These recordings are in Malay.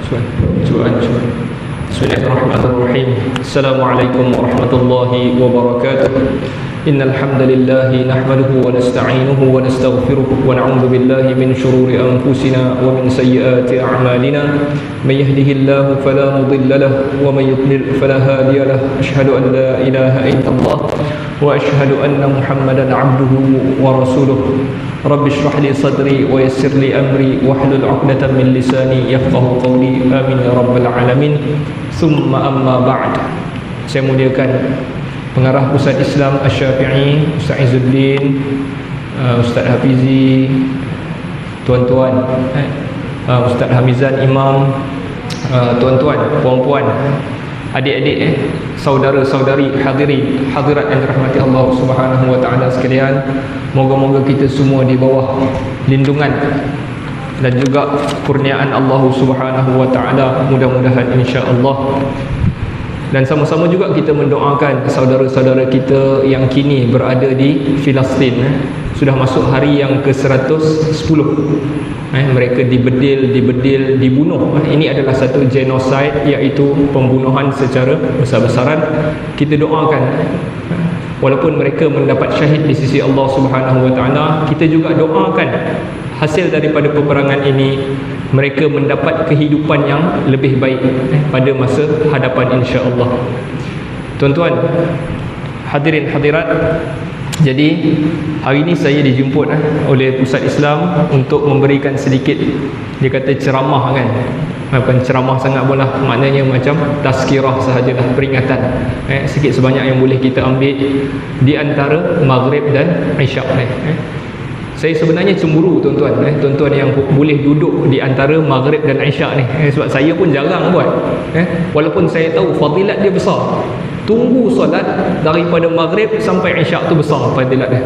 Cuan. Bismillahirrahmanirrahim. Assalamualaikum warahmatullahi wabarakatuh. Innal hamdalillah nahmaduhu wa nasta'inuhu wa nastaghfiruh wa na'udzu billahi min shururi anfusina wa min sayyiati a'malina. May yahdihillahu fala mudilla lahu wa may yudlil fala hadiya lahu. Asyhadu an la ilaha illallah wa asyhadu anna Muhammadan 'abduhu wa rasuluh. Rabbi shrah li sadri wa yassir li amri wahlul 'uqdatam min lisani yafqahu qawli. Amin ya rabbal alamin. Summa amma ba'd. Saya muliakan pengarah Pusat Islam Asy-Syafi'i, Ustaz Izzuddin, Ustaz Hafizi, tuan-tuan, Ustaz Hamizan Imam, tuan-tuan, puan-puan, adik-adik, saudara-saudari, hadirat yang dirahmati Allah Subhanahu wa taala sekalian. Moga-moga kita semua di bawah lindungan dan juga kurniaan Allah Subhanahu wa taala, mudah-mudahan insya-Allah. Dan sama-sama juga kita mendoakan saudara-saudara kita yang kini berada di Filastin. Sudah masuk hari yang ke-110. Mereka dibedil, dibunuh. Ini adalah satu genosid, iaitu pembunuhan secara besar-besaran. Kita doakan, walaupun mereka mendapat syahid di sisi Allah Subhanahu wa taala, kita juga doakan hasil daripada peperangan ini mereka mendapat kehidupan yang lebih baik pada masa hadapan insya-Allah. Tuan-tuan, hadirin hadirat, jadi hari ini saya dijemput oleh Pusat Islam untuk memberikan sedikit, dia kata ceramah kan, bukan ceramah sangat pun lah, maknanya macam tazkirah sahajalah, peringatan sikit sebanyak yang boleh kita ambil di antara Maghrib dan Isyak Saya sebenarnya cemburu tuan-tuan, tuan-tuan yang boleh duduk di antara Maghrib dan Isyak ni, sebab saya pun jarang buat, walaupun saya tahu fadilat dia besar. Tunggu solat daripada Maghrib sampai Isyak tu besar fadilat dia.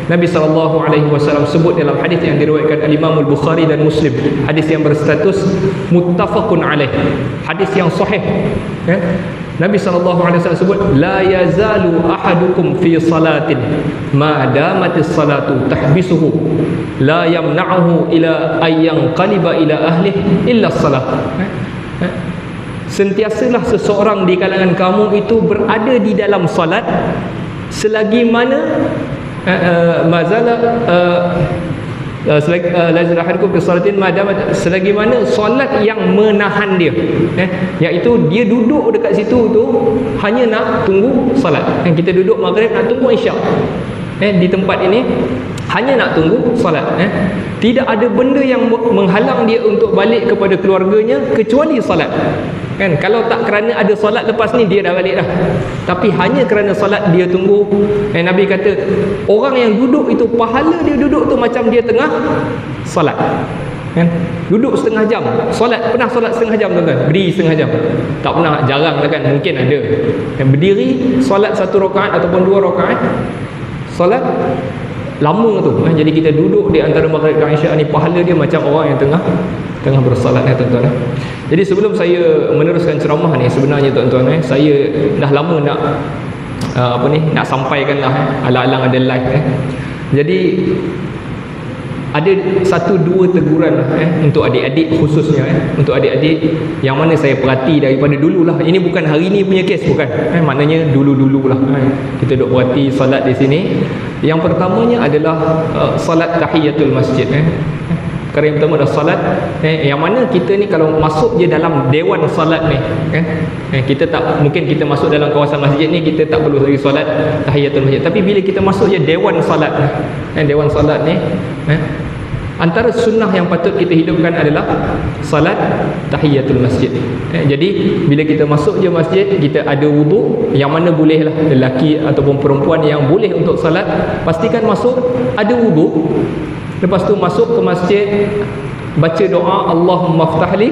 Nabi SAW sebut dalam hadis yang diriwayatkan Al-Imam Al-Bukhari dan Muslim, hadis yang berstatus muttafaqun alaih, hadis yang sahih. Nabi SAW sebut, la yazalu ahadukum fi salatin ma damatis salatu tahbisuhu la yamna'uhu ila ayyan qaliba ila ahlihi illa salat. Sentiasalah seseorang di kalangan kamu itu berada di dalam salat selagi mana selagi mana solat yang menahan dia, iaitu dia duduk dekat situ tu hanya nak tunggu solat. Kita duduk Maghrib nak tunggu Isyak, di tempat ini hanya nak tunggu solat. Tidak ada benda yang menghalang dia untuk balik kepada keluarganya kecuali solat. Kalau tak kerana ada solat lepas ni, dia dah balik dah. Tapi hanya kerana solat dia tunggu. Nabi kata, orang yang duduk itu, pahala dia duduk tu macam dia tengah solat. Duduk setengah jam solat. Pernah solat setengah jam tuan-tuan? Berdiri setengah jam? Tak pernah, jarang lah kan, mungkin ada. Berdiri solat 1 rakaat ataupun 2 rakaat, solat lama tu. Jadi kita duduk di antara Maghrib dan Isyak ni, pahala dia macam orang yang tengah bersolat tuan-tuan. Jadi sebelum saya meneruskan ceramah ni, sebenarnya tuan-tuan, saya dah lama nak nak sampaikanlah alang-alang ada live. Jadi ada 1-2 teguran untuk adik-adik, khususnya untuk adik-adik yang mana saya perhati daripada dululah. Ini bukan hari ni punya kes, bukan, maknanya dulu-dululah kita duk perhati solat di sini. Yang pertamanya adalah solat tahiyatul masjid. Perkara yang pertama adalah solat yang mana kita ni kalau masuk je dalam dewan solat ni, kita tak mungkin kita masuk dalam kawasan masjid ni, kita tak perlu lagi solat tahiyatul masjid. Tapi bila kita masuk je dewan solat, dewan solat ni, antara sunnah yang patut kita hidupkan adalah salat tahiyatul masjid. Jadi bila kita masuk je masjid, kita ada wuduk, yang mana bolehlah lelaki ataupun perempuan yang boleh untuk salat, pastikan masuk ada wuduk. Lepas tu masuk ke masjid, baca doa, Allahumma ftahli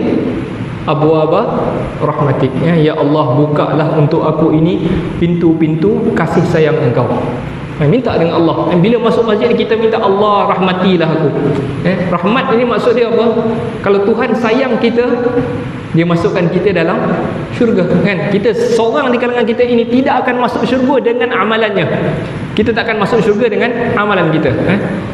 abwaaba rahmatik, ya Allah, bukalah untuk aku ini pintu-pintu kasih sayang Engkau. Minta dengan Allah. Bila masuk masjid kita minta, Allah rahmatilah aku. Rahmat ini maksud dia apa? Kalau Tuhan sayang kita, dia masukkan kita dalam syurga, kan? Kita seorang di kalangan kita ini tidak akan masuk syurga dengan amalannya. Kita takkan masuk syurga dengan amalan kita.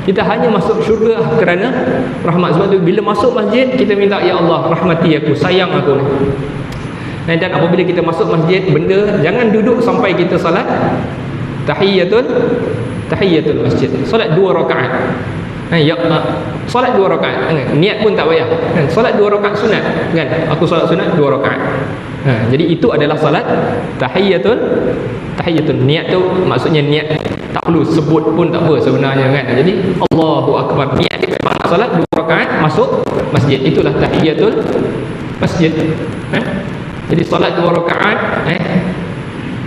Kita hanya masuk syurga kerana rahmat. Sebab tu bila masuk masjid, kita minta, ya Allah, rahmati aku, sayang aku. Dan apabila kita masuk masjid, jangan duduk sampai kita salat tahiyatul masjid. Solat 2 rakaat. Solat 2 rakaat. Niat pun tak payah. Solat 2 rakaat sunat. Kan? Aku solat sunat 2 rakaat. Jadi itu adalah solat tahiyatul. Niat tu maksudnya niat tak perlu sebut pun tak apa sebenarnya kan. Jadi Allahu Akbar. Niat dia memang solat 2 rakaat masuk masjid. Itulah tahiyatul masjid. Jadi solat 2 rakaat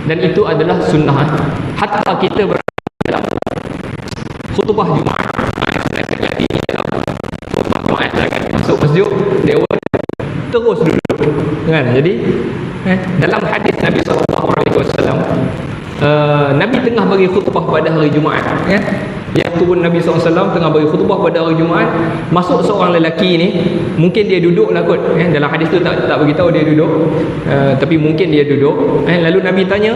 dan itu adalah sunnah. Hatta kita dalam khutbah Jumaat, masuk masjid dewan terus duduk kan. Jadi dalam hadis Nabi SAW, Nabi tengah bagi khutbah pada hari Jumaat, yang turun Nabi SAW tengah bagi khutbah pada hari Jumaat, masuk seorang lelaki ni, mungkin dia duduk lah kot, dalam hadis tu tak beritahu dia duduk, tapi mungkin dia duduk, lalu Nabi tanya,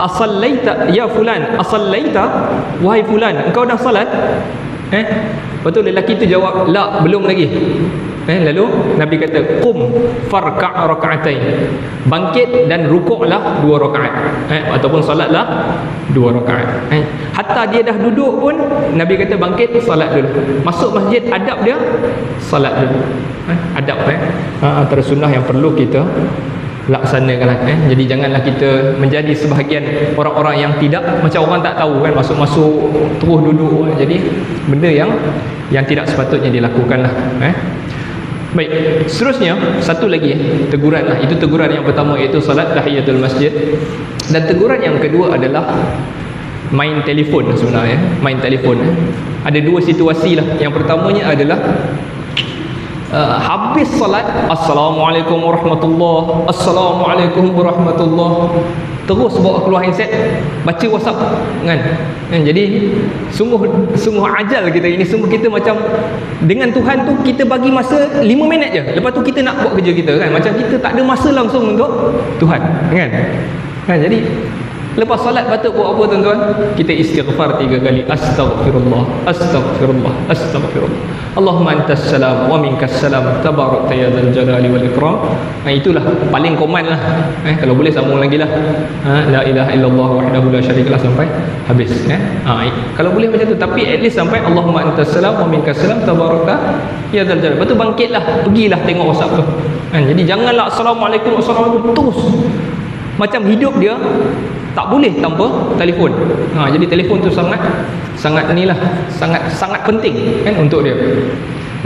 asallaita ya fulan, asallaita wahai fulan, engkau dah salat? Lepas tu lelaki tu jawab, la, belum lagi. Lalu Nabi kata, qum farka' raka'atain, bangkit dan rukuklah 2 rakaat, ataupun salatlah 2 rakaat. Hatta dia dah duduk pun Nabi kata bangkit, salat dulu. Masuk masjid, adab dia salat dulu. Adab antara sunnah yang perlu kita laksanakanlah. Jadi janganlah kita menjadi sebahagian orang-orang yang tidak, macam orang tak tahu kan, masuk-masuk terus duduk. Jadi benda yang tidak sepatutnya dilakukanlah. Baik, seterusnya satu lagi teguran lah. Itu teguran yang pertama, iaitu salat tahiyatul masjid. Dan teguran yang kedua adalah main telefon sebenarnya. Main telefon. Ada 2 situasi lah. Yang pertamanya adalah habis salat, Assalamualaikum warahmatullahi, Assalamualaikum warahmatullahi, terus bawa keluar handset baca WhatsApp kan. Jadi sungguh ajal kita ini. Sungguh kita macam dengan Tuhan tu kita bagi masa 5 minit je, lepas tu kita nak buat kerja kita kan. Macam kita tak ada masa langsung untuk Tuhan kan. Jadi lepas salat batuk buat apa tuan-tuan? Kita istighfar 3 kali. Astaghfirullah, astaghfirullah, astaghfirullah. Allahumma antas salam wa minkas salam, tabarakta ya dzal jalali wal ikram. Itulah paling koman lah. Kalau boleh sambung lagi lah. La ilaha illallah wahdahu la syarikalah sampai habis. Kalau boleh macam tu, tapi at least sampai Allahumma antas salam wa minkas salam, tabarakta ya dzal jalali. Lepas tu bangkitlah, pergilah tengok WhatsApp tu. Jadi janganlah assalamualaikum terus. Macam hidup dia tak boleh tanpa telefon. Jadi telefon tu sangat penting kan untuk dia.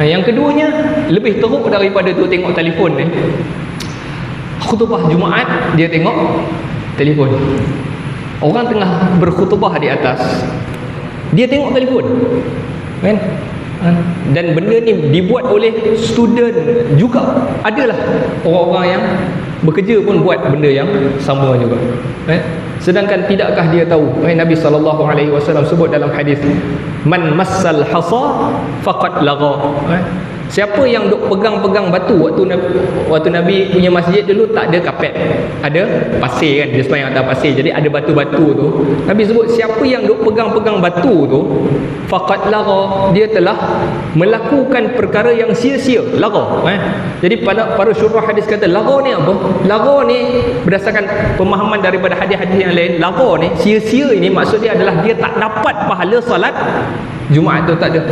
Yang keduanya, lebih teruk daripada tu tengok telefon ni, khutbah Jumaat dia tengok telefon. Orang tengah berkhutbah di atas, dia tengok telefon kan. Dan benda ni dibuat oleh student juga. Adalah orang-orang yang bekerja pun buat benda yang sama juga. Sedangkan tidakkah dia tahu, Nabi SAW sebut dalam hadis, man massal hasa faqad lagha. Siapa yang duk pegang-pegang batu, waktu Nabi punya masjid dulu tak ada kapet, ada pasir kan, dia sembahyang atas pasir, jadi ada batu-batu tu. Nabi sebut siapa yang duk pegang-pegang batu tu, faqad lagha, dia telah melakukan perkara yang sia-sia. Lagha. Jadi para syurah hadis kata lagha ni apa? Lagha ni berdasarkan pemahaman daripada hadis-hadis yang lain, lagha ni, sia-sia ini maksud dia adalah dia tak dapat pahala salat Jumaat tu, tak ada.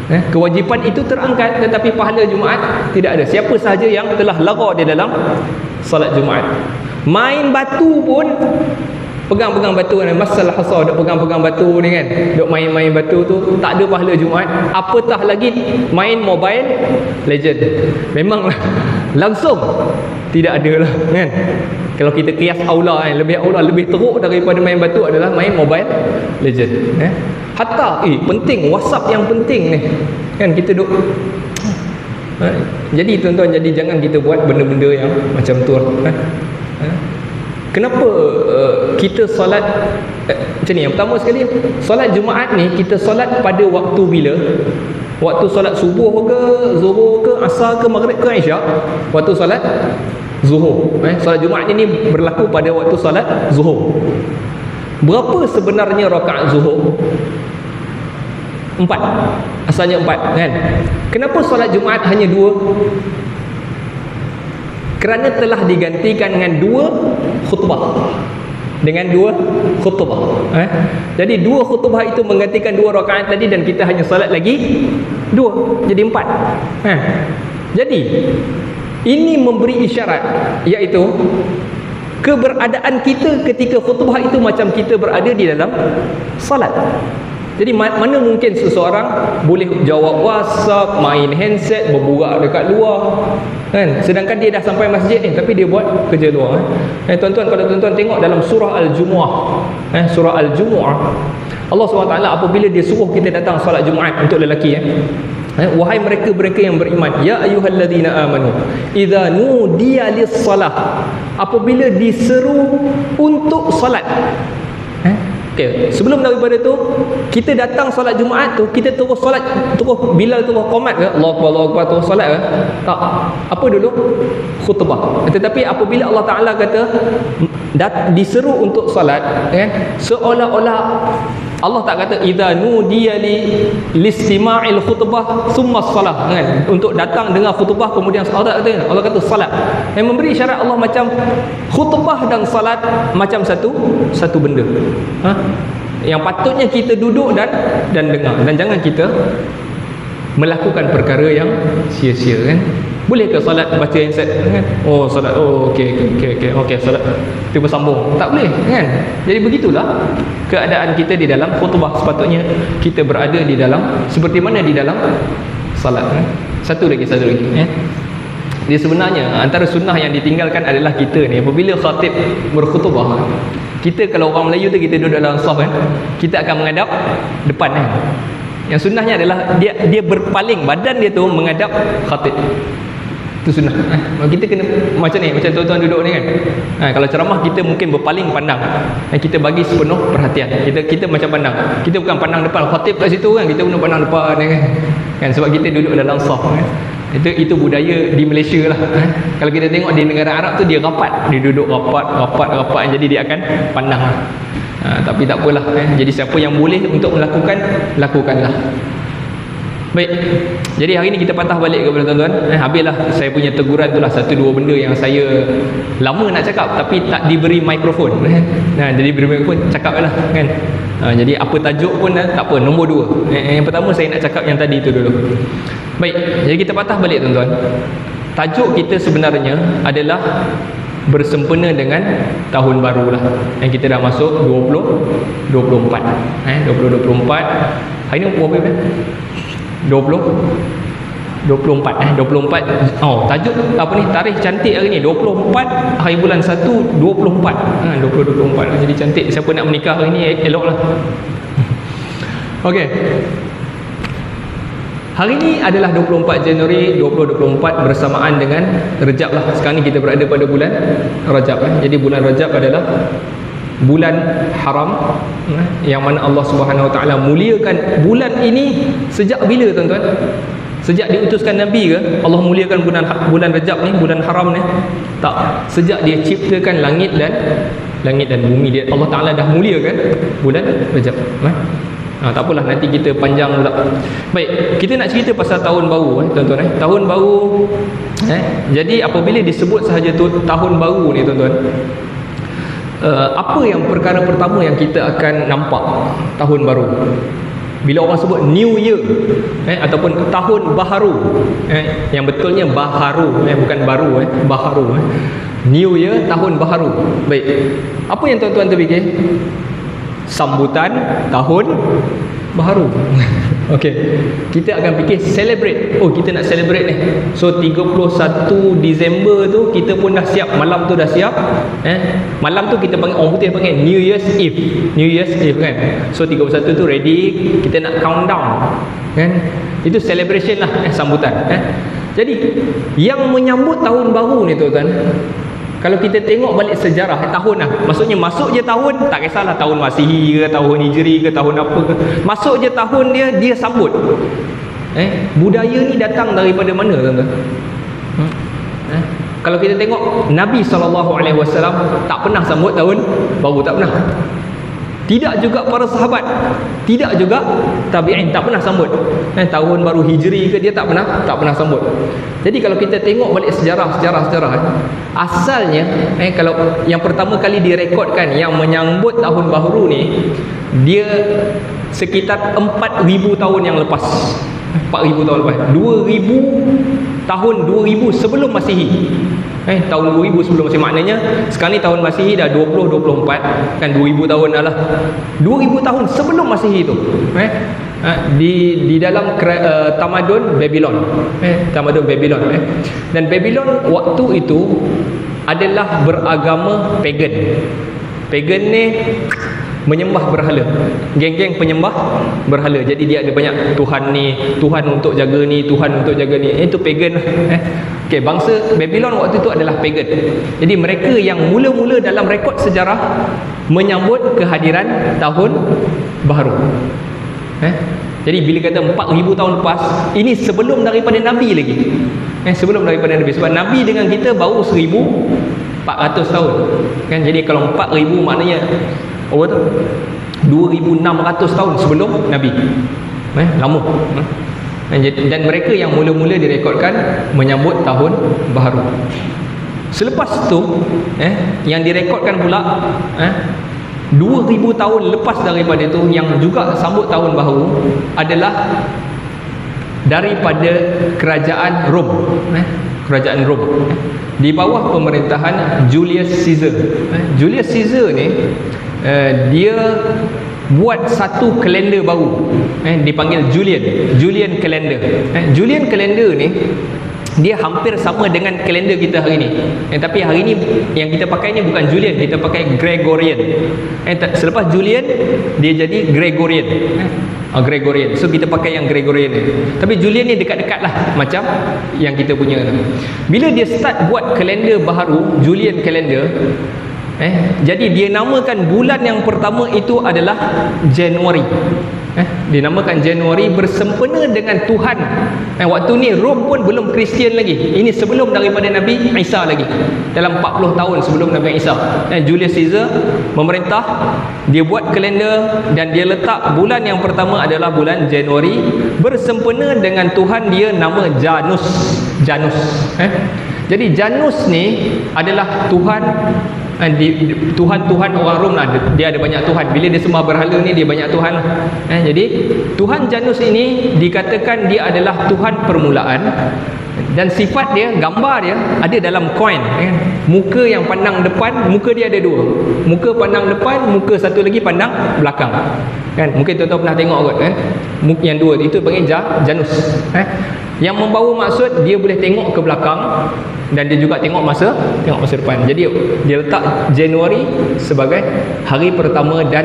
Kewajipan itu terangkat, tetapi pahala Jumaat tidak ada. Siapa sahaja yang telah lagha di dalam salat Jumaat, main batu pun, pegang-pegang batu kan, masalah hasa, duk pegang-pegang batu ni kan, duk main-main batu tu, tak ada pahala Jumaat. Apatah lagi main Mobile Legend, memanglah langsung tidak ada lah kan. Kalau kita kias aula kan, lebih teruk daripada main batu adalah main Mobile Legend. Hatta penting WhatsApp yang penting ni kan, kita duk. Jadi tuan-tuan, jadi jangan kita buat benda-benda yang macam tu. Kenapa kita solat macam ni? Yang pertama sekali, solat Jumaat ni kita solat pada waktu bila? Waktu solat subuh ke, zuhur ke, asar ke, maghrib ke, isyak? Waktu solat zuhur. Solat Jumaat ini berlaku pada waktu solat zuhur. Berapa sebenarnya rakaat zuhur? 4. Asalnya 4 kan? Kenapa solat Jumaat hanya 2? Kerana telah digantikan dengan 2 khutbah. Dengan 2 khutbah. Jadi 2 khutbah itu menggantikan 2 rakaat tadi, dan kita hanya solat lagi 2. Jadi 4. Jadi ini memberi isyarat, iaitu keberadaan kita ketika khutbah itu macam kita berada di dalam salat. Jadi mana mungkin seseorang boleh jawab WhatsApp, main handset, berbual dekat luar kan, sedangkan dia dah sampai masjid ni tapi dia buat kerja luar. Tuan-tuan, kalau tuan-tuan tengok dalam surah Al-Jumu'ah, surah Al-Jumu'ah, Allah SWT apabila dia suruh kita datang solat Jumaat untuk lelaki, wahai mereka yang beriman, ya ayyuhalladzina amanu idza nudiya lis-salah, apabila diseru untuk solat. Okay. Sebelum daripada tu kita datang solat Jumaat tu, kita terus solat, terus Bilal terus qomat ke Allahu Akbar, Allahu Akbar, terus solat ke? Tak. Apa dulu? Khutbah. Tetapi apabila Allah Taala kata diseru untuk solat, seolah-olah Allah tak kata idza nudiya listima'il khutbah thumma shalah, kan, untuk datang dengar khutbah kemudian solat. Allah kata salat. Yang memberi syarat Allah macam khutbah dan salat macam satu benda. Yang patutnya kita duduk dan dengar, dan jangan kita melakukan perkara yang sia-sia, kan. Boleh ke solat baca handset, kan? Oh solat, oh okey solat kita bersambung, tak boleh, kan. Jadi begitulah keadaan kita di dalam khutbah. Sepatutnya kita berada di dalam seperti mana di dalam salat, kan? Satu lagi dia sebenarnya antara sunnah yang ditinggalkan adalah kita ni apabila khatib berkhutbah, kita kalau orang Melayu tu kita duduk dalam saf, kan, kita akan menghadap depan, kan. Yang sunnahnya adalah dia berpaling, badan dia tu menghadap khatib. Itu sunnah. Kita kena macam ni, macam tuan-tuan duduk ni, kan. Kalau ceramah kita mungkin berpaling pandang. Kita bagi sepenuh perhatian. Kita macam pandang. Kita bukan pandang depan khatib kat situ, kan. Kita guna pandang depan, kan. Sebab kita duduk dalam saf, kan. Itu budaya di Malaysia lah. Kalau kita tengok di negara Arab tu dia rapat, dia duduk rapat, jadi dia akan pandang. Tapi tak apalah, jadi siapa yang boleh untuk melakukan, lakukanlah. Baik, jadi hari ni kita patah balik kepada tuan-tuan. Habislah saya punya teguran tu lah, 1-2 benda yang saya lama nak cakap tapi tak diberi mikrofon. Jadi beri mikrofon, cakap lah, kan. Jadi apa tajuk pun tak apa, nombor 2. Yang pertama saya nak cakap yang tadi tu dulu. Baik, jadi kita patah balik tuan-tuan. Tajuk kita sebenarnya adalah bersempena dengan tahun baru lah. Yang kita dah masuk 2024. 2024. Hari ni berapa bulan? 24. Tajuk apa ni, tarikh cantik hari ni 24 hari bulan 1 24. 2024 jadi cantik. Siapa nak menikah hari ni eloklah. Okey. Hari ni adalah 24 Januari 2024 bersamaan dengan Rejab lah. Sekarang ni kita berada pada bulan Rejab, Jadi bulan Rejab adalah bulan haram, yang mana Allah Subhanahu Wa Taala muliakan bulan ini sejak bila tuan-tuan? Sejak diutuskan Nabi ke Allah muliakan bulan Rejab ni, bulan haram ni? Tak. Sejak dia ciptakan langit dan bumi, dia Allah Taala dah muliakan bulan Rejab. Tak apalah, nanti kita panjang pula. Baik, kita nak cerita pasal tahun baru, tuan-tuan. Tahun baru, jadi apabila disebut sahaja tu tahun baru ni, tuan-tuan, apa yang perkara pertama yang kita akan nampak tahun baru? Bila orang sebut New Year, ataupun tahun baharu, yang betulnya baharu, bukan baru, baharu. New Year, tahun baharu. Baik, apa yang tuan-tuan terfikir? Sambutan tahun baharu. Okey, kita akan fikir celebrate. Oh, kita nak celebrate ni. So 31 Disember tu kita pun dah siap, malam tu dah siap. Malam tu kita panggil, orang putih panggil New Year's Eve. New Year's Eve, kan. So 31 tu ready, kita nak countdown, kan. Itu celebration lah, sambutan, Jadi yang menyambut tahun baru ni, tuan-tuan, kalau kita tengok balik sejarah tahun lah, maksudnya masuk je tahun, tak kisahlah tahun Masihi ke, tahun Hijri ke, tahun apa ke, masuk je tahun dia sambut. Budaya ni datang daripada mana, tuan-tuan? Kalau kita tengok Nabi SAW tak pernah sambut tahun baru, tak pernah. Tidak juga para sahabat, tidak juga tabi'in, tak pernah sambut. Tahun baru Hijri ke dia tak pernah sambut. Jadi kalau kita tengok balik sejarah, asalnya kalau yang pertama kali direkodkan yang menyambut tahun baru ni, dia sekitar 4,000 tahun yang lepas. 4,000 tahun lepas. 2,000 tahun 2000 sebelum Masihi. Tahun 2000 sebelum Masihi, maknanya sekarang ni tahun Masihi dah 2024, kan 2000 tahun dah lah. 2000 tahun sebelum Masihi tu, di dalam tamadun Babylon, tamadun Babylon, dan Babylon waktu itu adalah beragama pagan. Pagan ni menyembah berhala, geng-geng penyembah berhala. Jadi dia ada banyak Tuhan ni, Tuhan untuk jaga ni, Tuhan untuk jaga ni. Itu pagan. Okey, bangsa Babylon waktu itu adalah pagan. Jadi mereka yang mula-mula dalam rekod sejarah menyambut kehadiran tahun baru. Jadi bila kata 4,000 tahun lepas, ini sebelum daripada Nabi lagi. Sebelum daripada Nabi. Sebab Nabi dengan kita baru 1,400 tahun. Kan, jadi kalau 4,000 maknanya 2,600 tahun sebelum Nabi. Lama. Dan mereka yang mula-mula direkodkan menyambut tahun baru. Selepas tu yang direkodkan pula 2,000 tahun lepas daripada itu yang juga sambut tahun baru adalah daripada kerajaan Rom. Kerajaan Rom di bawah pemerintahan Julius Caesar. Julius Caesar ni dia buat satu kalender baru, dipanggil Julian calendar. Julian calendar ni dia hampir sama dengan kalender kita hari ni. Tapi hari ni yang kita pakai ni bukan Julian, kita pakai Gregorian. Selepas Julian dia jadi Gregorian. Gregorian. So kita pakai yang Gregorian ni. Tapi Julian ni dekat-dekat lah macam yang kita punya. Bila dia start buat kalender baru, Julian calendar, jadi dia namakan bulan yang pertama itu adalah Januari. Dinamakan Januari bersempena dengan Tuhan. Waktu ni Rom pun belum Kristian lagi. Ini sebelum daripada Nabi Isa lagi. Dalam 40 tahun sebelum Nabi Isa. Julius Caesar memerintah, dia buat kalender dan dia letak bulan yang pertama adalah bulan Januari bersempena dengan Tuhan dia nama Janus. Jadi Janus ni adalah Tuhan, Tuhan orang Rom lah. Dia ada banyak Tuhan. Bila dia sembah berhala ni, dia banyak Tuhan lah. Jadi Tuhan Janus ini dikatakan dia adalah Tuhan permulaan. Dan sifat dia, gambar dia ada dalam koin. Muka yang pandang depan, muka dia ada dua. Muka pandang depan, muka satu lagi pandang belakang. Kan? Mungkin tuan-tuan pernah tengok kot, kan? Muka yang dua itu panggil Janus. Yang membawa maksud dia boleh tengok ke belakang dan dia juga tengok masa depan. Jadi dia letak Januari sebagai hari pertama dan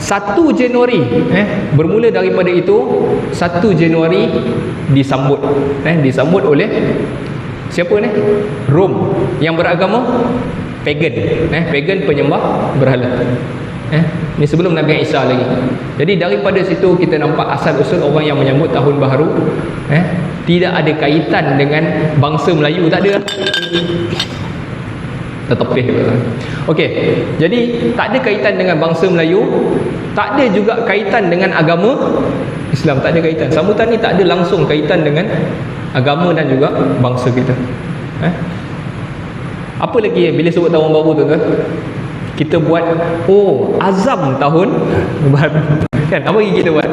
1 Januari bermula daripada itu 1 Januari disambut oleh siapa ni? Rom yang beragama pagan, pagan penyembah berhala. Ini sebelum Nabi Isa lagi. Jadi daripada situ kita nampak asal usul orang yang menyambut tahun baru tidak ada kaitan dengan bangsa Melayu, tak ada. Tertepih. Okey, jadi tak ada kaitan dengan bangsa Melayu, tak ada juga kaitan dengan agama Islam, tak ada kaitan. Sambutan ni tak ada langsung kaitan dengan agama dan juga bangsa kita. Apa lagi bila sebut tahun baru tu kan? Kita buat azam tahun baru. Kan apa lagi kita buat?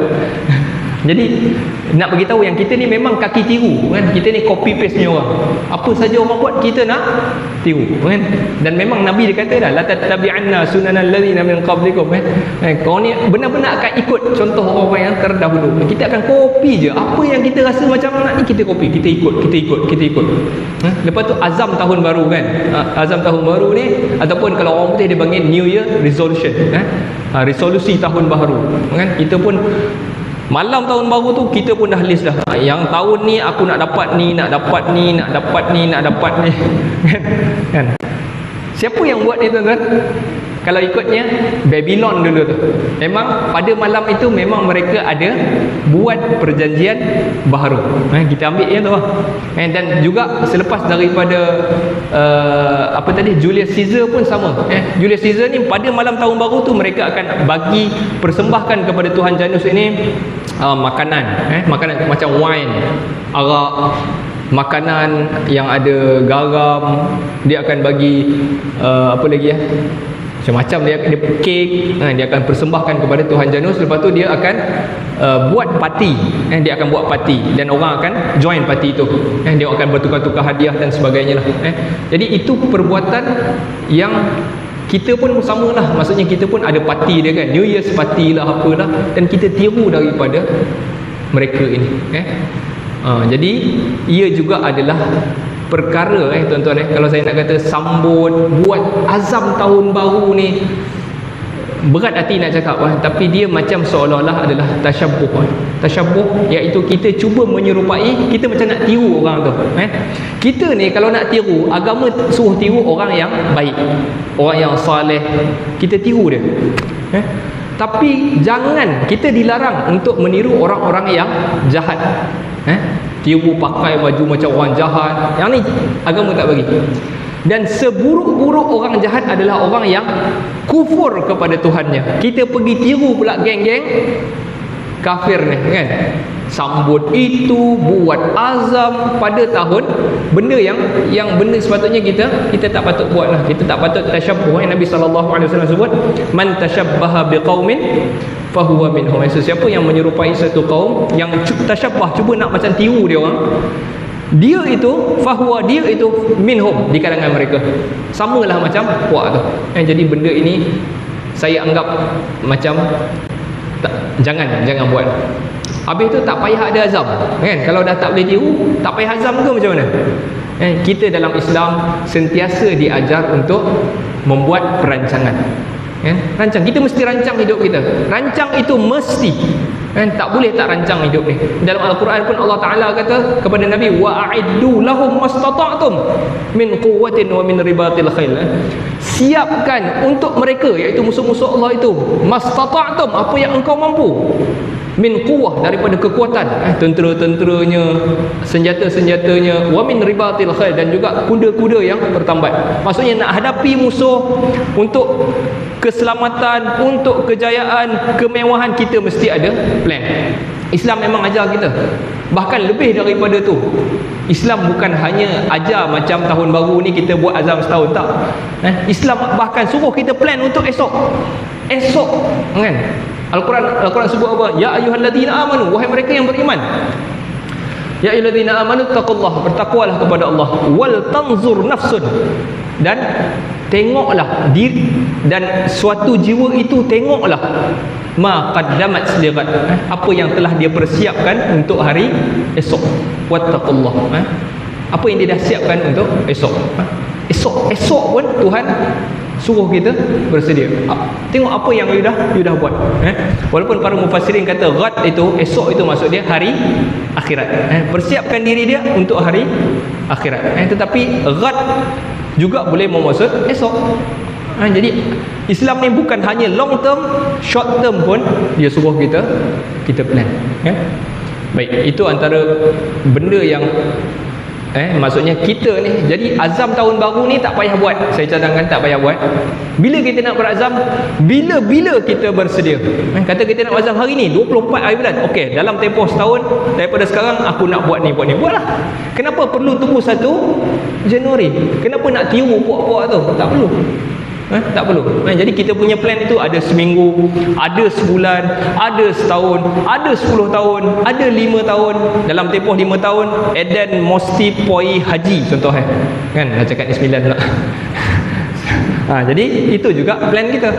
Jadi nak bagi tahu yang kita ni memang kaki tiru, kan? Kita ni copy paste punya orang. Apa saja orang buat kita nak tiru, kan? Dan memang Nabi dia kata dah, la tattabi'anna sunanal ladzina min qablikum, kan? Kau ni benar-benar akan ikut contoh orang yang terdahulu. Kita akan copy je. Apa yang kita rasa macam nak ni kita copy, kita ikut. Lepas tu azam tahun baru, kan? Azam tahun baru ni ataupun kalau orang putih dia panggil New Year resolution, resolusi tahun baru, kan? Kita pun malam tahun baru tu kita pun dah list dah. Yang tahun ni aku nak dapat ni, nak dapat ni. Kan? Siapa yang buat ni, tuan-tuan? Kalau ikutnya Babylon dulu tu, memang pada malam itu memang mereka ada buat perjanjian baharu. Kita ambil yang tu lah. Dan juga selepas daripada apa tadi, Julius Caesar pun sama. Julius Caesar ni pada malam tahun baru tu mereka akan bagi persembahkan kepada Tuhan Janus ini makanan, makanan macam wine, arak, makanan yang ada garam. Dia akan bagi apa lagi macam-macam, dia kek, dia akan persembahkan kepada Tuhan Janus. Lepas tu dia akan buat parti, dia akan buat parti dan orang akan join parti itu. Dia akan bertukar-tukar hadiah dan sebagainya lah. Jadi itu perbuatan yang kita pun sama lah. Maksudnya kita pun ada parti dia kan, New Year's party lah apalah, dan kita tiru daripada mereka ini. Jadi ia juga adalah perkara tuan-tuan, kalau saya nak kata sambut, buat azam tahun baru ni, berat hati nak cakap tapi dia macam seolah-olah adalah tasyabbuh. Tasyabbuh iaitu kita cuba menyerupai, kita macam nak tiru orang tu. Kita ni kalau nak tiru, agama suruh tiru orang yang baik, orang yang soleh, kita tiru dia. Tapi jangan, kita dilarang untuk meniru orang-orang yang jahat. Tiru pakai baju macam orang jahat, yang ni agama tak bagi. Dan seburuk-buruk orang jahat adalah orang yang kufur kepada Tuhannya. Kita pergi tiru pula geng-geng kafir ni kan, sambut itu, buat azam pada tahun, benda yang benda sepatutnya kita tak patut buat lah. Kita tak patut tasyabbuh. Nabi SAW sebut, man tasyabbaha biqaumin fahuwa minhum. Sesiapa yang menyerupai satu kaum, yang tasyabbah, cuba nak macam tiru dia orang, dia itu fahuwa, dia itu minhum, di kalangan mereka, samalah macam puak tu. Jadi benda ini saya anggap macam jangan buat. Habis tu tak payah ada azam kan. Kalau dah tak boleh tiru, tak payah azam ke macam mana? Kita dalam Islam sentiasa diajar untuk membuat perancangan. Rancang, kita mesti rancang hidup kita. Rancang itu mesti, tak boleh tak rancang hidup ni. Dalam Al-Quran pun Allah Ta'ala kata kepada Nabi, wa'iddu lahum mastata'tum min quwwatin wa min ribatil khail. Siapkan untuk mereka, iaitu musuh-musuh Allah itu, mastata'tum, apa yang engkau mampu, min quwwah, daripada kekuatan, tentera-tenteranya, senjata-senjatanya, wa min ribatil khail, dan juga kuda-kuda yang bertambat. Maksudnya nak hadapi musuh, untuk keselamatan, untuk kejayaan, kemewahan, kita mesti ada plan. Islam memang ajar kita, bahkan lebih daripada tu. Islam bukan hanya ajar macam tahun baru ni kita buat azam setahun, tak. Islam bahkan suruh kita plan untuk esok kan. Al-Quran sebut apa? Ya ayyuhalladzina amanu, wahai mereka yang beriman. Ya ayyuhalladzina amanu taqullaha, bertakwalah kepada Allah. Wal tanzur nafsun, dan tengoklah diri, dan suatu jiwa itu tengoklah ma qaddamat lighad, apa yang telah dia persiapkan untuk hari esok. Wattaqullah, apa yang dia dah siapkan untuk esok. Esok pun Tuhan suruh kita bersedia. Tengok apa yang you dah buat. Walaupun para mufassirin kata ghad itu, esok itu maksud dia hari akhirat. Persiapkan diri dia untuk hari akhirat. Tetapi ghad juga boleh bermaksud esok. Jadi Islam ni bukan hanya long term, short term pun dia suruh kita plan. Baik, itu antara benda yang maksudnya kita ni, jadi azam tahun baru ni tak payah buat. Saya cadangkan tak payah buat. Bila kita nak berazam, bila kita bersedia. Kata kita nak berazam hari ni 24 hari bulan, okey, dalam tempoh setahun daripada sekarang aku nak buat ni, buatlah. Kenapa perlu tunggu 1 Januari? Kenapa nak tiru puak-puak tu? Tak perlu. Tak perlu. Jadi kita punya plan itu ada seminggu, ada sebulan, ada setahun, ada 10 tahun, ada 5 tahun. Dalam tempoh 5 tahun, Eden mesti poi haji contoh kan, nak cakap ni 9 pula. Jadi itu juga plan kita.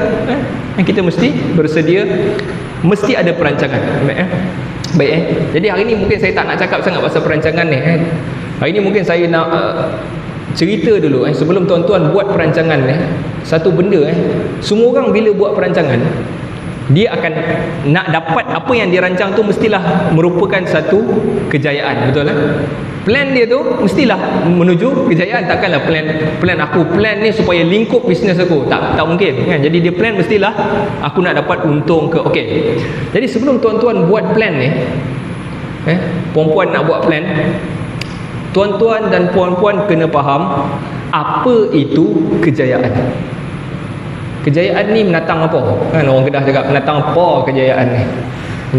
Kita mesti bersedia, mesti ada perancangan. Baik. Jadi hari ni mungkin saya tak nak cakap sangat pasal perancangan ni. Hari ni mungkin saya nak cerita dulu sebelum tuan-tuan buat perancangan satu benda semua orang bila buat perancangan, dia akan nak dapat apa yang dia rancang tu mestilah merupakan satu kejayaan, betul Plan dia tu mestilah menuju kejayaan. Takkanlah plan aku ni supaya lingkup bisnes aku. Tak mungkin kan. Jadi dia plan mestilah aku nak dapat untung ke. Okey. Jadi sebelum tuan-tuan buat plan ni, puan-puan nak buat plan, tuan-tuan dan puan-puan kena faham apa itu kejayaan. Kejayaan ni menatang apa? Kan orang Kedah cakap menatang apa kejayaan ni.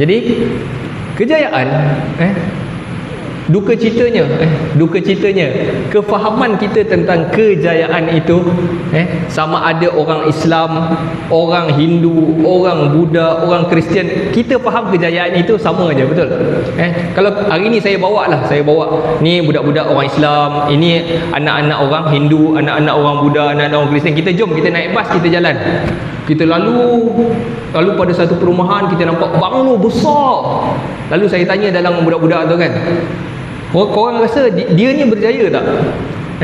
Jadi kejayaan duka citanya kefahaman kita tentang kejayaan itu sama ada orang Islam, orang Hindu, orang Buddha, orang Kristian, kita faham kejayaan itu sama aja, betul? Kalau hari ni saya bawa ni budak-budak orang Islam, ini anak-anak orang Hindu, anak-anak orang Buddha, anak-anak orang Kristian, kita jom kita naik bas, kita jalan, kita lalu pada satu perumahan kita nampak banglo besar. Lalu saya tanya dalam budak-budak tu kan, korang rasa dia ni berjaya tak?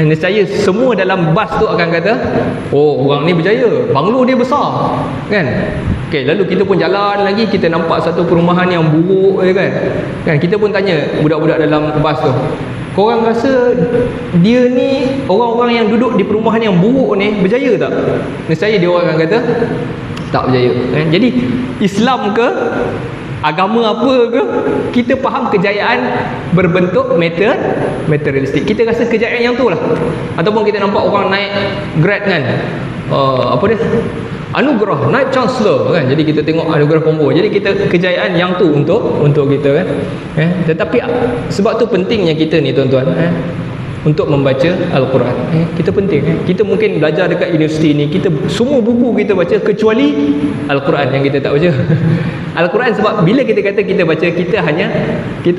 Nescaya semua dalam bas tu akan kata, oh orang ni berjaya, banglo dia besar kan. Okey, lalu kita pun jalan lagi, kita nampak satu perumahan yang buruk kan. Kita pun tanya budak-budak dalam bas tu, korang rasa dia ni, orang-orang yang duduk di perumahan yang buruk ni berjaya tak? Nescaya dia orang akan kata tak berjaya. Jadi Islam ke agama apa ke, kita faham kejayaan berbentuk materialistik. Kita rasa kejayaan yang tu lah. Ataupun kita nampak orang naik Grad kan, apa dia, anugerah, naik Chancellor kan. Jadi kita tengok anugerah combo. Jadi kita kejayaan yang tu untuk kita kan. Tetapi sebab tu pentingnya kita ni tuan-tuan, untuk membaca Al-Quran. Kita penting. Kita mungkin belajar dekat universiti ni, kita semua buku kita baca kecuali Al-Quran yang kita tak baca. Al-Quran sebab bila kita kata kita baca, kita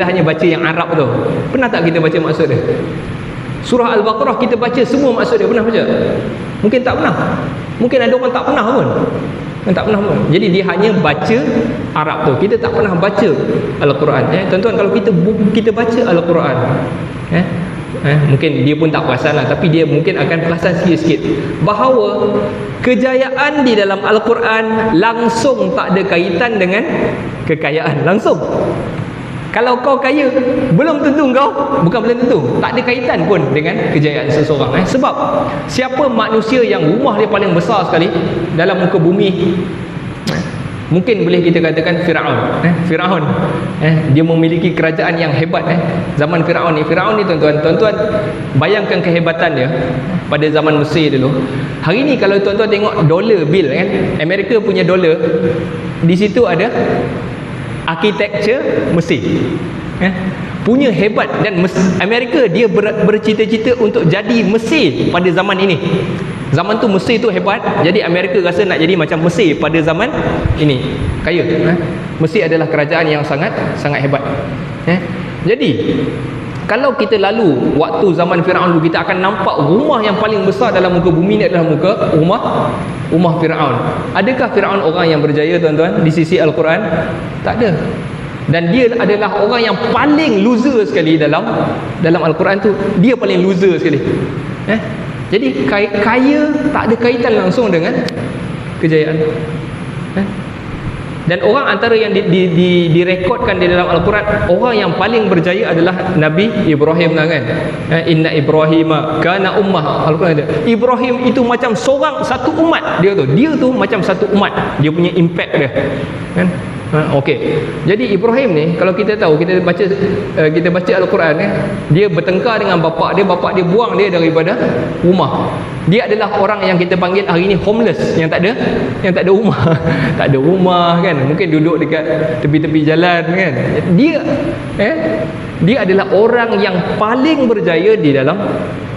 hanya baca yang Arab tu. Pernah tak kita baca maksud dia? Surah Al-Baqarah kita baca semua maksud dia, pernah baca? Mungkin tak pernah. Mungkin ada orang tak pernah pun. Tak pernah pun. Jadi dia hanya baca Arab tu. Kita tak pernah baca Al-Quran. Tuan-tuan, kalau kita baca Al-Quran, mungkin dia pun tak perasan lah, tapi dia mungkin akan perasan sikit-sikit bahawa kejayaan di dalam Al-Quran langsung tak ada kaitan dengan kekayaan. Langsung. Kalau kau kaya, belum tentu belum tentu, tak ada kaitan pun dengan kejayaan seseorang. Sebab siapa manusia yang rumah dia paling besar sekali dalam muka bumi, mungkin boleh kita katakan Firaun. Dia memiliki kerajaan yang hebat. Zaman Firaun ni tuan-tuan bayangkan kehebatan dia pada zaman Mesir dulu. Hari ni kalau tuan-tuan tengok dollar bill kan, Amerika punya dollar, di situ ada architecture Mesir. Punya hebat. Dan Amerika dia bercita-cita untuk jadi Mesir pada zaman ini. Zaman tu Mesir tu hebat, jadi Amerika rasa nak jadi macam Mesir pada zaman ini. Kaya. Mesir adalah kerajaan yang sangat hebat. Jadi kalau kita lalu waktu zaman Firaun dulu, kita akan nampak rumah yang paling besar dalam muka bumi ni adalah rumah Firaun. Adakah Firaun orang yang berjaya tuan-tuan di sisi Al-Quran? Tak ada. Dan dia adalah orang yang paling loser sekali dalam Al-Quran tu. Dia paling loser sekali. Jadi kaya tak ada kaitan langsung dengan kejayaan. Dan orang antara yang direkodkan di dalam Al-Quran, orang yang paling berjaya adalah Nabi Ibrahim lah kan. Inna Ibrahima kana ummah. Al-Quran ada, Ibrahim itu macam satu umat. Dia tu macam satu umat. Dia punya impact dia kan. Okey. Jadi Ibrahim ni, kalau kita tahu, kita baca Al-Quran dia bertengkar dengan bapak dia buang dia daripada rumah. Dia adalah orang yang kita panggil hari ni homeless, yang tak ada rumah. Tak ada rumah kan, mungkin duduk dekat tepi-tepi jalan kan. Dia adalah orang yang paling berjaya di dalam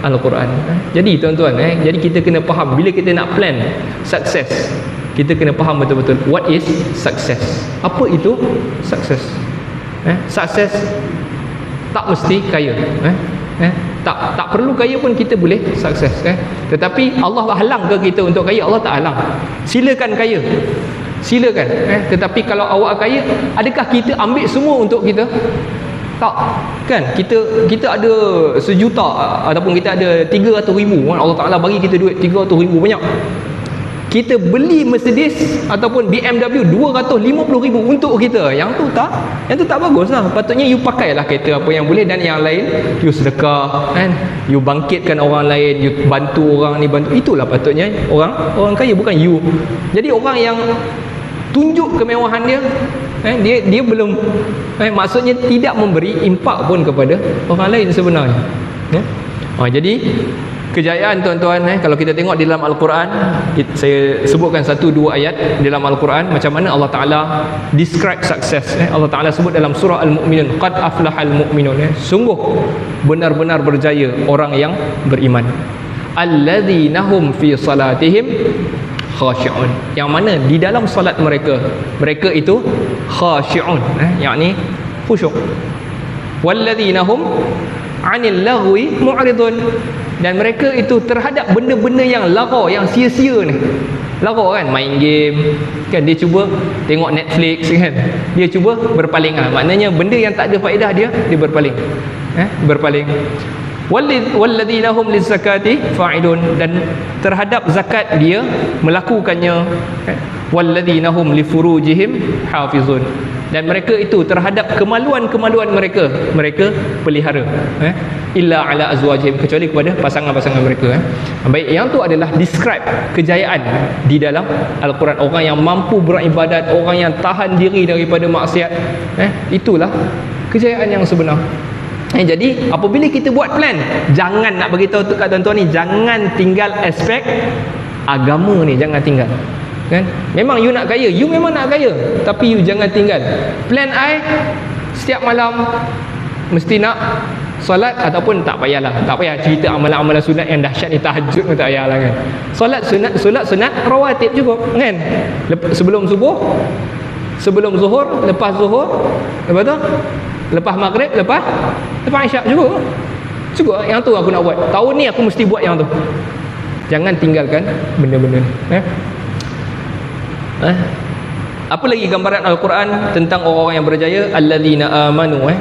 Al-Quran. Jadi tuan-tuan, jadi kita kena faham bila kita nak plan sukses, kita kena faham betul-betul what is success. Apa itu sukses? Sukses tak mesti kaya. Tak perlu kaya pun kita boleh sukses. Tetapi Allah halang ke kita untuk kaya? Allah tak halang. Silakan kaya. Silakan. Tetapi kalau awak kaya, adakah kita ambil semua untuk kita? Tak. Kan? Kita ada 1 juta ataupun kita ada 300,000. Allah Ta'ala bagi kita duit 300,000 banyak. kita beli Mercedes ataupun BMW 250,000 untuk kita, yang tu tak bagus lah. Patutnya you pakailah kereta apa yang boleh, dan yang lain you sedekah kan, you bangkitkan orang lain, you bantu orang ni, bantu. Itulah patutnya orang kaya, bukan you. Jadi orang yang tunjuk kemewahan dia, dia belum, maksudnya tidak memberi impak pun kepada orang lain sebenarnya. Jadi kejayaan tuan-tuan, kalau kita tengok di dalam Al-Quran, saya sebutkan 1-2 ayat di dalam Al-Quran macam mana Allah Ta'ala describe success. Allah Ta'ala sebut dalam surah Al-Mu'minun, qad aflahal mu'minun, sungguh benar-benar berjaya orang yang beriman. Alladzina hum fi salatihim khashi'un, yang mana di dalam salat mereka itu khashi'un, yakni khusyuk. Walladzina hum 'anil lagwi mu'ridun, dan mereka itu terhadap benda-benda yang lara, yang sia-sia ni. Lara kan, main game kan, dia cuba tengok Netflix kan, dia cuba berpaling lah. Maknanya benda yang tak ada faedah dia berpaling. Berpaling. Walladzina hum lizakati fa'ilun, dan terhadap zakat dia melakukannya. Walladzina hum lifurujihim hafizun, dan mereka itu terhadap kemaluan-kemaluan mereka pelihara, illa ala azwajihim, kecuali kepada pasangan-pasangan mereka. Baik, yang tu adalah describe kejayaan di dalam Al-Quran. Orang yang mampu beribadat, orang yang tahan diri daripada maksiat, itulah kejayaan yang sebenar. Jadi apabila kita buat plan, jangan, nak bagi tahu kat tuan-tuan ni, jangan tinggal aspek agama ni, jangan tinggal. Kan? Memang you nak kaya, you memang nak kaya, tapi you jangan tinggal. Plan I setiap malam mesti nak solat, ataupun tak payah cerita amalan-amalan sunat yang dahsyat ni, tahajud pun tak payahlah kan. Solat sunat rawatib cukup kan. Sebelum subuh, sebelum zuhur, lepas zuhur, lepas tu lepas maghrib, lepas isyak, cukup. Yang tu aku nak buat tahun ni, aku mesti buat yang tu. Jangan tinggalkan benda-benda ni. Apa lagi gambaran Al-Quran tentang orang-orang yang berjaya? Alladzina amanu.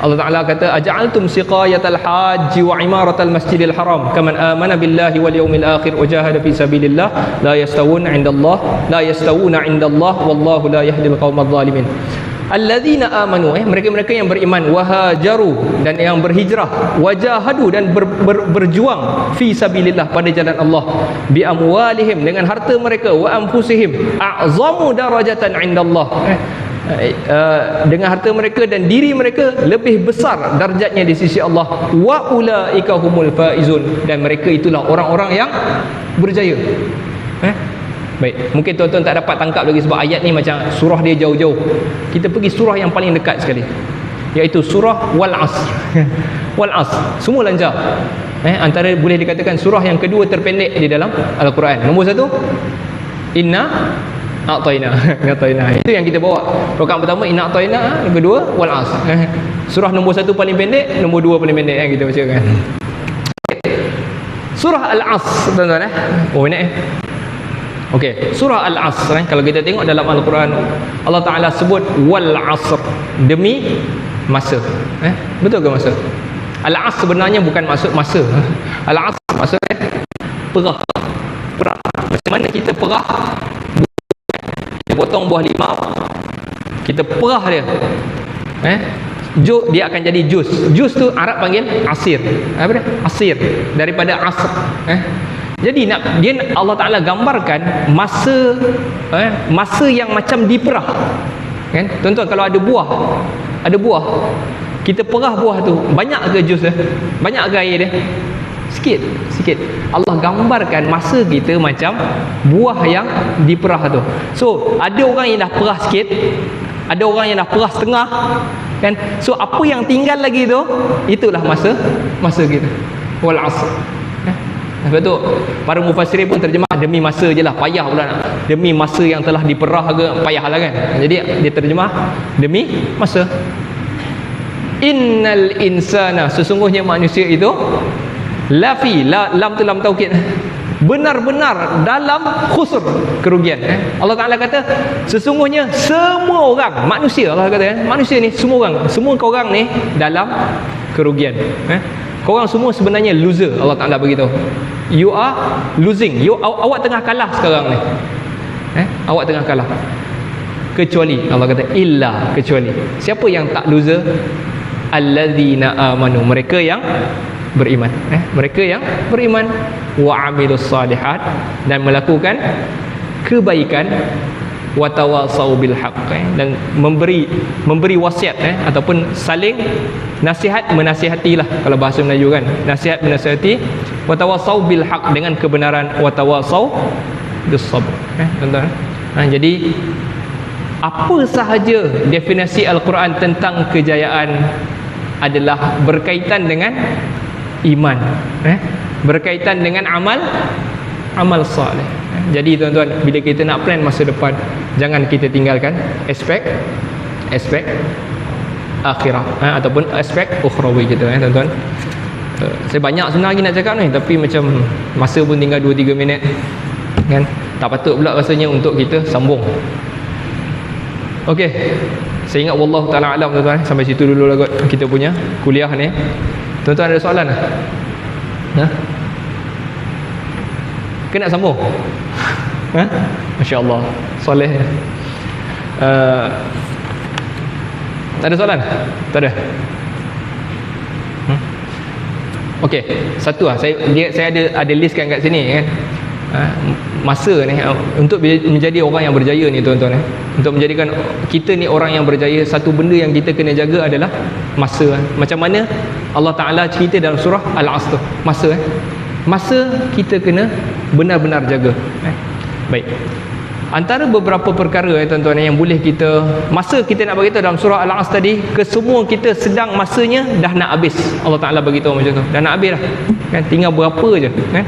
Allah Ta'ala kata, aja'altum siqayatal haji wa imaratal masjidil haram kaman amana billahi wal yawmil akhir wa jahada fi sabilillah la yastawuna indallah wallahu la yahdil qaumadh dhalimin. Alladzina amanu, mereka-mereka yang beriman, wahajaru, dan yang berhijrah, wajahadu, dan berjuang fi sabilillah, pada jalan Allah, bi amwalihim, dengan harta mereka, wa anfusihim, a'zamu darajatan indallah, dengan harta mereka dan diri mereka lebih besar darjatnya di sisi Allah, wa ulaika humul faizun, dan mereka itulah orang-orang yang berjaya. Baik, mungkin tuan-tuan tak dapat tangkap lagi sebab ayat ni macam surah dia jauh-jauh. Kita pergi surah yang paling dekat sekali, iaitu surah Wal Asr. Wal Asr, semua lancar. Antara boleh dikatakan surah yang kedua terpendek di dalam Al-Quran. Nombor 1, Inna A'tayna. Itu yang kita bawa. Rakaat pertama Inna A'tayna, yang kedua Wal Asr. Surah nombor 1 paling pendek, nombor 2 paling pendek, kita baca kan. Surah Al-Asr, tuan-tuan. Oh, ini Okey, surah Al-Asr, kalau kita tengok dalam Al-Quran, Allah Ta'ala sebut wal asr, demi masa. Betul ke masa? Al-Asr sebenarnya bukan maksud masa. Al-Asr maksudnya perah. Macam mana kita perah? Kita potong buah limau, kita perah dia, dia akan jadi jus. Jus tu Arab panggil asir. Apa dia? Asir, daripada asr. Jadi Allah Ta'ala gambarkan masa yang macam diperah. Kan? Tuan-tuan, kalau ada buah, kita perah buah tu, banyak ke jus dia? Banyak ke air dia? Sikit. Allah gambarkan masa kita macam buah yang diperah tu. So, ada orang yang dah perah sikit, ada orang yang dah perah setengah, kan? So, apa yang tinggal lagi tu, itulah masa kita. Wal asr. Sebab tu para mufassirin pun terjemah demi masa je lah, payah pula nak. Demi masa yang telah diperah ke, payah lah kan. Jadi dia terjemah demi masa. Innal insana, sesungguhnya manusia itu, lafi, lam tu lam taukid, benar-benar dalam khusr, kerugian. Allah Ta'ala kata sesungguhnya semua orang, manusia, Allah kata manusia ni, semua korang ni dalam kerugian. Korang semua sebenarnya loser, Allah Ta'ala beritahu. You are losing. Awak tengah kalah sekarang ni. Awak tengah kalah. Kecuali Allah kata illa, kecuali. Siapa yang tak loser? Alladzina amanu, mereka yang beriman. Mereka yang beriman wa amilus salihat, dan melakukan kebaikan, wa tawasau bil haqq, dan memberi wasiat ataupun saling nasihat menasihatilah kalau bahasa Melayu kan, nasihat menasihati, wa tawasau bil haqq, dengan kebenaran, wa tawasau bis sabr. Tuan-tuan, jadi apa sahaja definisi Al-Quran tentang kejayaan adalah berkaitan dengan iman, berkaitan dengan amal soleh. Jadi tuan-tuan, bila kita nak plan masa depan, jangan kita tinggalkan aspek akhirah ataupun aspek ukhrawi kita, tuan-tuan. Saya banyak sebenarnya lagi nak cakap ni, tapi macam masa pun tinggal 2-3 minit kan, tak patut pula rasanya untuk kita sambung. Okey, saya ingat wallahu taala alam, tuan-tuan. Sampai situ dulu lah kot kita punya kuliah ni. Tuan-tuan ada soalan tak? Ke nak sambung? Masya-Allah, soleh. Tak ada soalan? Tak ada. Okey, satu lah, saya ada listkan kat sini kan. Masa ni untuk menjadi orang yang berjaya ni, tuan-tuan, untuk menjadikan kita ni orang yang berjaya, satu benda yang kita kena jaga adalah masa. Macam mana Allah Ta'ala cerita dalam surah Al-Asr, masa kita kena benar-benar jaga. Baik, antara beberapa perkara tuan-tuan yang boleh kita, masa kita nak beritahu dalam surah Al-Asr tadi, kesemua kita sedang masanya dah nak habis. Allah Ta'ala beritahu macam tu, dah nak habis dah kan, tinggal berapa je kan.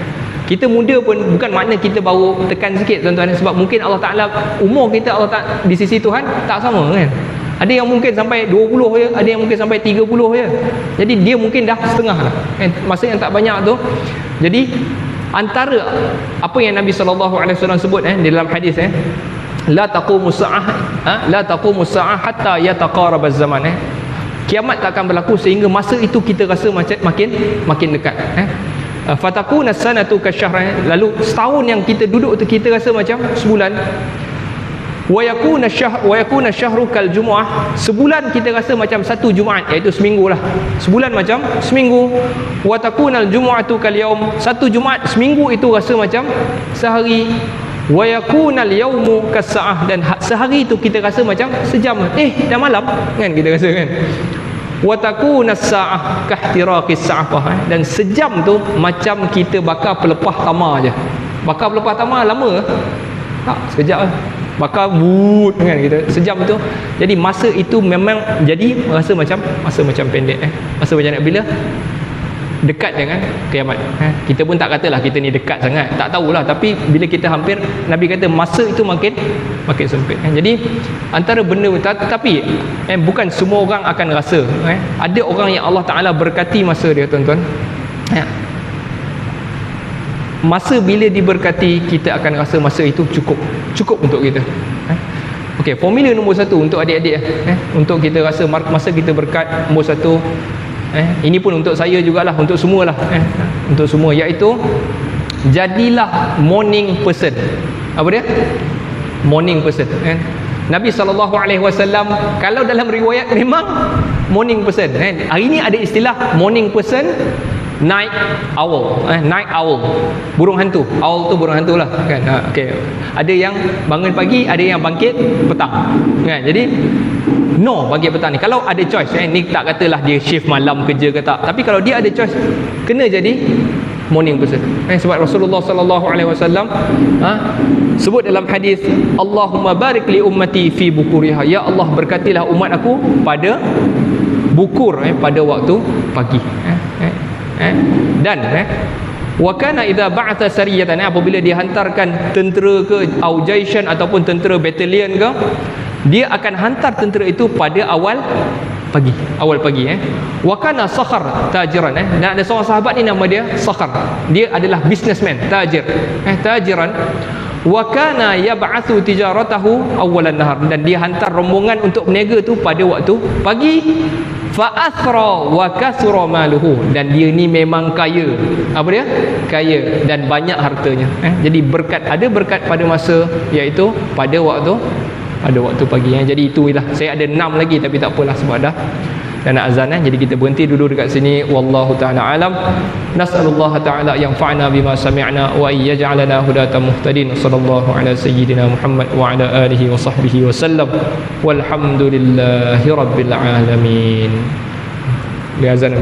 Kita muda pun bukan makna kita baru tekan sikit, tuan-tuan, sebab mungkin Allah Ta'ala, umur kita Allah Ta'ala di sisi Tuhan tak sama kan. Ada yang mungkin sampai 20 je, ada yang mungkin sampai 30 je. Jadi dia mungkin dah setengah lah kan? Masa yang tak banyak tu. Jadi antara apa yang Nabi SAW sebut di dalam hadis, la taqumu sa'ah hatta yataqarab az-zaman. Kiamat tak akan berlaku sehingga masa itu kita rasa macam makin dekat. Fatakuna sanatu kasyahran, lalu setahun yang kita duduk tu kita rasa macam sebulan. Wa yakuna syahru kal jumu'ah, sebulan kita rasa macam satu Jumaat, iaitu seminggu lah. Sebulan macam seminggu. Wa takunal jumu'atu kal yaum, satu Jumaat seminggu itu rasa macam sehari. Wa yakunal yaumu kas sa'ah, dan sehari itu kita rasa macam sejam. Dah malam kan kita rasa kan. Wa takunas sa'ah kahtiraqis sa'afah, dan sejam tu macam kita bakar pelepah tamar je. Bakar pelepah tamar lama tak, sekejap lah bakar but kan kita, sejam tu. Jadi masa itu memang jadi masa macam pendek. Masa macam nak bila dekat dengan kiamat. Kita pun tak katalah kita ni dekat sangat, tak tahulah, tapi bila kita hampir, Nabi kata masa itu makin sempit. Jadi antara benda, tapi bukan semua orang akan rasa. Ada orang yang Allah Ta'ala berkati masa dia, tuan-tuan. Masa bila diberkati, kita akan rasa masa itu cukup untuk kita. Okey, formula nombor 1 untuk adik-adik, untuk kita rasa masa kita berkat, nombor 1, ini pun untuk saya jugalah, untuk semualah, untuk semua, iaitu jadilah morning person. Apa dia? Morning person. Nabi SAW kalau dalam riwayat memang morning person. Hari ni ada istilah morning person, night owl. Night owl, burung hantu. Owl tu burung hantu lah kan. Okay. Ada yang bangun pagi, ada yang bangkit petang kan. Jadi bagi petang ni, kalau ada choice, ni tak katalah dia shift malam kerja ke tak, tapi kalau dia ada choice, kena jadi morning person. Sebab Rasulullah SAW sebut dalam hadis, Allahumma barik li ummati fi bukuriha, ya Allah berkatilah umat aku pada bukur, pada waktu pagi. Dan wa kana idza ba'atha sariyatan, apabila dia hantarkan tentera ke au jaishan ataupun tentera batalion ke, dia akan hantar tentera itu pada awal pagi. Wa kana Sakhar tajiran, dan ada seorang sahabat ni nama dia Sakhar, dia adalah businessman, tajiran. Wa kana yab'athu tijaratahu awwalan nahar, dan dia hantar rombongan untuk berniaga tu pada waktu pagi. fa athra wa kathura maluhu, dan dia ni memang kaya. Apa dia? Kaya dan banyak hartanya. Jadi berkat, ada berkat pada masa, iaitu pada waktu pagi. Jadi itulah, saya ada 6 lagi tapi tak apalah sebab dah nak azan. Jadi kita berhenti dulu dekat sini. Wallahu ta'ala alam. Nas'alullah ta'ala yanfa'na bima sami'na wa yaj'alana hudatan muhtadin. Sallallahu ala sayyidina Muhammad wa ala alihi wa sahbihi wa sallam. Walhamdulillahi rabbil alamin. Li azan.